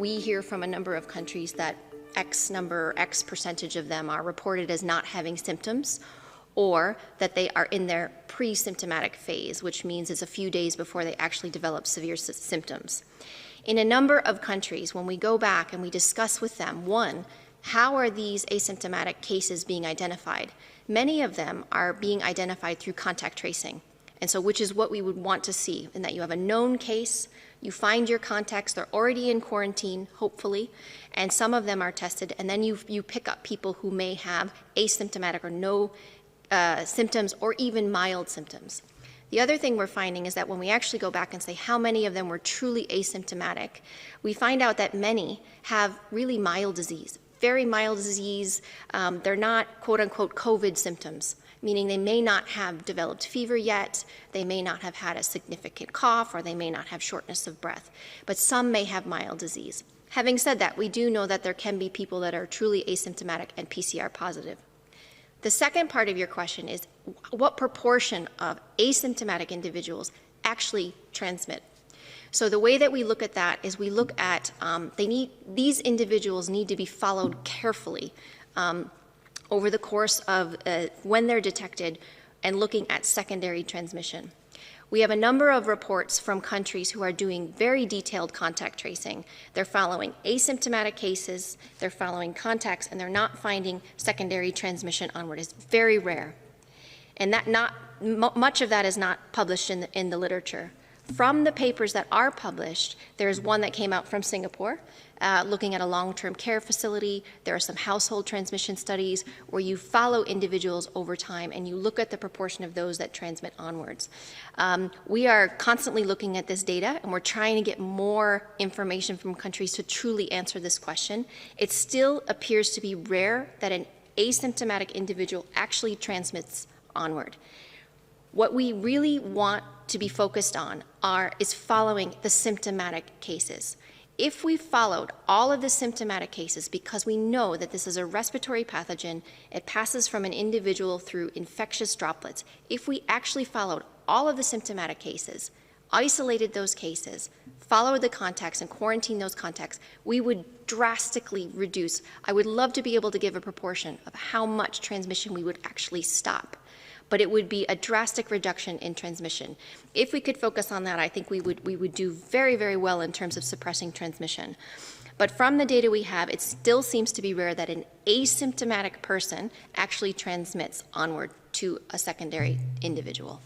we hear from a number of countries that X percentage of them are reported as not having symptoms, or that they are in their pre-symptomatic phase, which means it's a few days before they actually develop severe symptoms. In a number of countries, when we go back and we discuss with them, one, how are these asymptomatic cases being identified? Many of them are being identified through contact tracing, and so which is what we would want to see, in that you have a known case, you find your contacts, they're already in quarantine, hopefully, and some of them are tested, and then you pick up people who may have asymptomatic or no symptoms or even mild symptoms. The other thing we're finding is that when we actually go back and say how many of them were truly asymptomatic, we find out that many have really mild disease, very mild disease. They're not quote-unquote COVID symptoms, meaning they may not have developed fever yet, they may not have had a significant cough, or they may not have shortness of breath, but some may have mild disease. Having said that, we do know that there can be people that are truly asymptomatic and PCR positive. The second part of your question is what proportion of asymptomatic individuals actually transmit. So the way that we look at that is we look at these individuals need to be followed carefully over the course of when they're detected and looking at secondary transmission. We have a number of reports from countries who are doing very detailed contact tracing. They're following asymptomatic cases, they're following contacts, and they're not finding secondary transmission onward. It's very rare. And that much of that is not published in the literature. From the papers that are published, there's one that came out from Singapore, looking at a long-term care facility. There are some household transmission studies where you follow individuals over time and you look at the proportion of those that transmit onwards. We are constantly looking at this data, and we're trying to get more information from countries to truly answer this question. It still appears to be rare that an asymptomatic individual actually transmits onward. What we really want to be focused on is following the symptomatic cases. If we followed all of the symptomatic cases, because we know that this is a respiratory pathogen, it passes from an individual through infectious droplets. If we actually followed all of the symptomatic cases, isolated those cases, followed the contacts and quarantined those contacts, we would drastically reduce. I would love to be able to give a proportion of how much transmission we would actually stop, but it would be a drastic reduction in transmission. If we could focus on that, I think we would do very, very well in terms of suppressing transmission. But from the data we have, it still seems to be rare that an asymptomatic person actually transmits onward to a secondary individual.